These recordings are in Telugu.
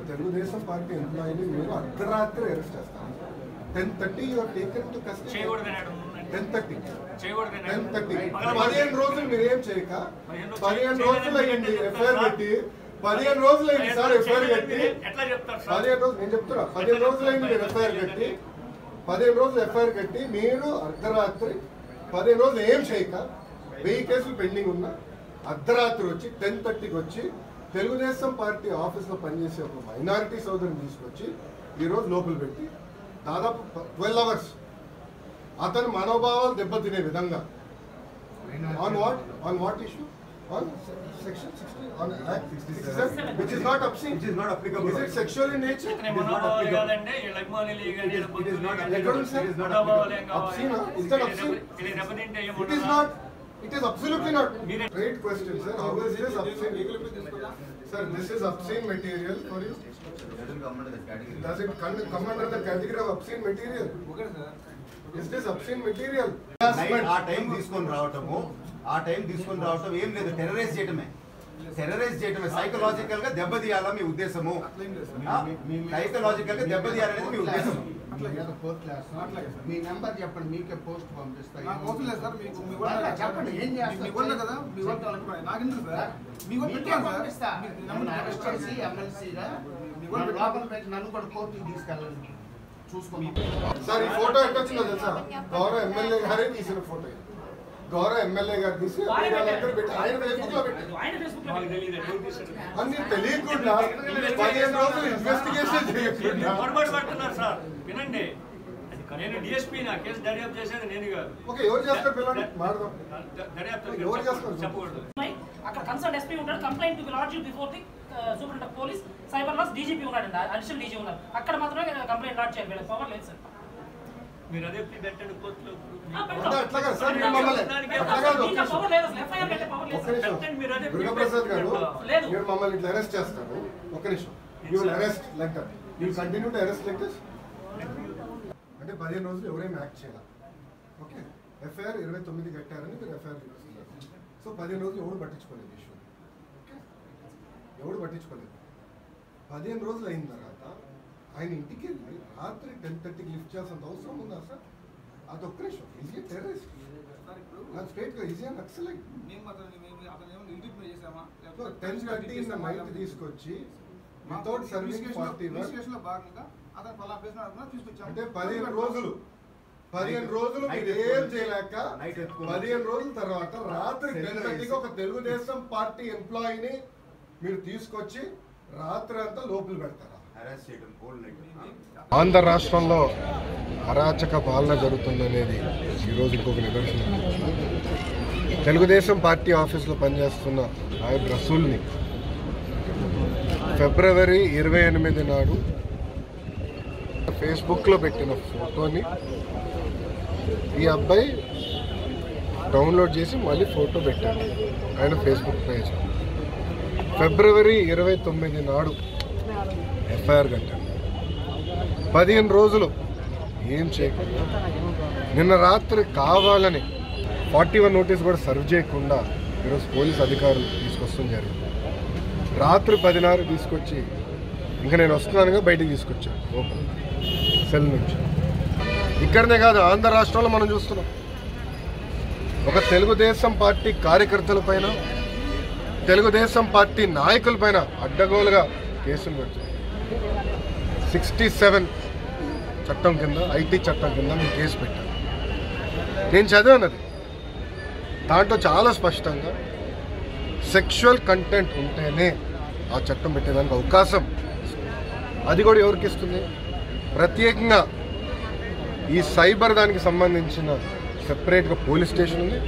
తెలుగుదేశం పార్టీ ఎంప్లాయీని మీరు అర్ధరాత్రి అరెస్ట్ చేస్తారు. 10:30 you are taken to custody. 10:30 15 రోజులు మీరు ఏం చేయక 15 రోజులు అయ్యింది ఎఫ్ఐఆర్ పెట్టి 15 రోజులు అయింది సార్ ఎఫ్ఐఆర్ పెట్టి 15 రోజులు నేను చెప్తున్నా 15 రోజులు అయింది మీరు ఎఫ్ఐఆర్ పెట్టి 15 రోజులు ఎఫ్ఐఆర్ కట్టి మీరు అర్ధరాత్రి 15 రోజులు ఏం చేయక 1000 కేసులు పెండింగ్ ఉన్నా అర్ధరాత్రి వచ్చి 10:30కి వచ్చి తెలుగుదేశం పార్టీ ఆఫీస్లో పనిచేసే ఒక మైనారిటీ సోదరుని తీసుకొచ్చి ఈరోజు లోపల పెట్టి దాదాపు 12 hours అతని మనోభావాలు దెబ్బతినే విధంగా on what issue? On section 60 on act 67 which is not obscene, which is not applicable. Is it sexual in nature? It is not applicable. It is not obscene. Is that obscene? It is not. It is absolutely not. Great question, sir. How is this obscene? Sir, this is obscene material for you. Does it come under the category of obscene material? Is this obscene material? ఆ టైం తీసుకొని రావటం ఏం లేదు, టెర్రరైజ్ చేయటమే సైకలాజికల్ గా దెబ్బతీయాలా మీ ఉద్దేశము? సైకలాజికల్ గా దెబ్బతీయాలనేది మీ ఉద్దేశం. మీ నెంబర్ చెప్పండి, మీకే పోస్ట్ పంపిస్తాయి. చెప్పండి ఏం చేస్తారు. నన్ను కూడా కోర్టుకి తీసుకెళ్ళండి, చూసుకోండి. సార్ ఈ ఫోటో ఎక్కడ వచ్చిందో తెలుసా? గౌరవ ఎమ్మెల్యే గారే తీసిన ఫోటో. గౌరవ ఎమ్మెల్యే గారు తీసి ఆయన ఫేస్బుక్ లో పెట్టారు. అన్ని తెలియకుండా 15 రోజులు ఇన్వెస్టిగేషన్ చేయకుండా వినండి, నేను డిఎస్పీ నా కేసు దర్యాప్తు చేసేది నేను కాదు. ఓకే, ఎవరు చేస్తారు పిల్లలు మాడదాం, దర్యాప్తు ఎవరు చేస్తారు చెప్పకూడదు. అక్కడ కన్సర్న్ ఎస్పీ ఉంటాడు, complaint to lodge before the superintendent of police, cyber laws DGP ఉన్నాడండి, అడిషనల్ డీజీ ఉన్నారు. అక్కడ మాత్రమే కంప్లైంట్ లాడ్జ్ చేయాలి, వీళ్ళకి పవర్ లేదు సార్. మీరు అదే పెట్టండి కోర్టులో. అట్లాగా సార్ మీరు మమ్మల్ని దుర్గాప్రసాద్ గారు మీరు మమ్మల్ని ఇట్లా అరెస్ట్ చేస్తారు. ఒక నిమిషం, you will arrest like that, you continue to arrest like this. అంటే 15 రోజులు ఎవరేం యాక్ట్ చేయాలి. ఓకే, ఎఫ్ఐఆర్ 29 కట్టారని మీరు ఎఫ్ఐఆర్ చూపిస్తున్నారు. సో 15 రోజులు ఎవడు పట్టించుకోలేదు ఇష్యూ. ఓకే, ఎవడు పట్టించుకోలేదు. 15 రోజులు అయిన తర్వాత ఆయన ఇంటికి వెళ్ళి రాత్రి 10:30కి లిఫ్ట్ చేయాల్సిన అవసరం ఉందా సార్? అది ఒక్క నిమిషం. ఈజీ టెర్రరిస్ట్ స్ట్రైట్గా ఈజీ నక్సలైట్. 10:30 నైట్ తీసుకొచ్చి వితౌట్ సర్వీస్ పార్టీ అంటే 15 రోజులు మీరు ఏం చేయలేక 15 రోజుల తర్వాత రాత్రి 10:30కి ఒక తెలుగుదేశం పార్టీ ఎంప్లాయీని మీరు తీసుకొచ్చి రాత్రి అంతా లోపల పెడతారా? ఆంధ్ర రాష్ట్రంలో అరాచక పాలన జరుగుతుందనేది ఈరోజు ఇంకొక నిదర్శనం. తెలుగుదేశం పార్టీ ఆఫీస్లో పనిచేస్తున్న నాయబ్ రసూల్ని ఫిబ్రవరి 28 నాడు ఫేస్బుక్లో పెట్టిన ఫోటోని ఈ అబ్బాయి డౌన్లోడ్ చేసి మళ్ళీ ఫోటో పెట్టాడు ఆయన ఫేస్బుక్ పేజ్. ఫిబ్రవరి 29 నాడు ఎఫ్ఐఆర్ కట్టాను. 15 రోజులు ఏం చేయకుండా నిన్న రాత్రి కావాలని 41 నోటీస్ కూడా సర్వ్ చేయకుండా ఈరోజు పోలీస్ అధికారులు తీసుకొస్తాం జరిగింది. రాత్రి 10:30 తీసుకొచ్చి ఇంకా నేను వస్తున్నానుగా బయటికి తీసుకొచ్చాను ఓపెన్ సెల్ నుంచి. ఇక్కడనే కాదు, ఆంధ్ర రాష్ట్రంలో మనం చూస్తున్నాం ఒక తెలుగుదేశం పార్టీ కార్యకర్తల పైన, తెలుగుదేశం పార్టీ నాయకుల పైన అడ్డగోలుగా కేసులు పెట్టారు. 67 చట్టం కింద, ఐటీ చట్టం కింద మేము కేసు పెట్టాను. నేను చదివానది, దాంట్లో చాలా స్పష్టంగా సెక్షువల్ కంటెంట్ ఉంటేనే ఆ చట్టం పెట్టేదానికి అవకాశం. అది కూడా ఎవరికి ఇస్తుంది? ప్రత్యేకంగా ఈ సైబర్ దానికి సంబంధించిన సెపరేట్గా పోలీస్ స్టేషన్ ఉంది,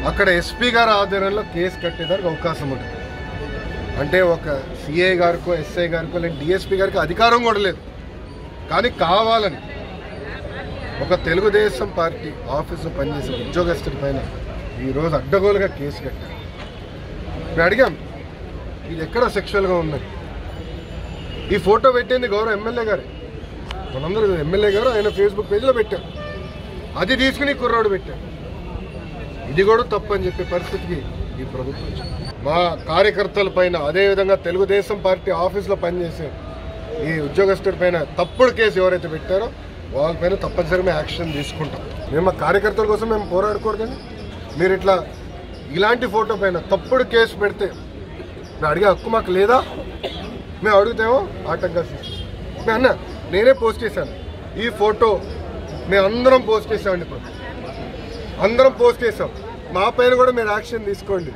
అక్కడ ఎస్పీ గారి ఆధ్వర్యంలో కేసు కట్టేదానికి అవకాశం ఉంటుంది. అంటే ఒక సిఐ గారికో ఎస్ఐ గారికో లేదా డిఎస్పీ గారికి అధికారం కూడా లేదు. కానీ కావాలని ఒక తెలుగుదేశం పార్టీ ఆఫీసులో పనిచేసే ఉద్యోగస్తుడి పైన ఈరోజు అడ్డగోలుగా కేసు కట్టారు. మేము అడిగాం ఇది ఎక్కడ సెక్షువల్గా ఉన్నది. ఈ ఫోటో పెట్టింది గౌరవ ఎమ్మెల్యే గారే, మనందరూ ఎమ్మెల్యే గారు ఆయన ఫేస్బుక్ పేజ్లో పెట్టారు. అది తీసుకుని కుర్రాడు పెట్టారు. ఇది కూడా తప్పు అని చెప్పే పరిస్థితికి ఈ ప్రభుత్వం వచ్చింది. మా కార్యకర్తల పైన, అదేవిధంగా తెలుగుదేశం పార్టీ ఆఫీస్లో పనిచేసే ఈ ఉద్యోగస్తుడి పైన తప్పుడు కేసు ఎవరైతే పెట్టారో వాళ్ళపైన తప్పనిసరిగా మేము యాక్షన్ తీసుకుంటాం. మేము మా కార్యకర్తల కోసం మేము పోరాడకూడదని మీరు ఇలాంటి ఫోటో పైన తప్పుడు కేసు పెడితే మేము అడిగే హక్కు మాకు లేదా? మేము అడుగుతామో ఆటంకాలు సృష్టిస్తాం. అన్న నేనే పోస్ట్ చేశాను ఈ ఫోటో, మేము అందరం పోస్ట్ చేసామండి. ఇప్పుడు అందరం పోస్ట్ చేసాం, మా పైన కూడా మీరు యాక్షన్ తీసుకోండి.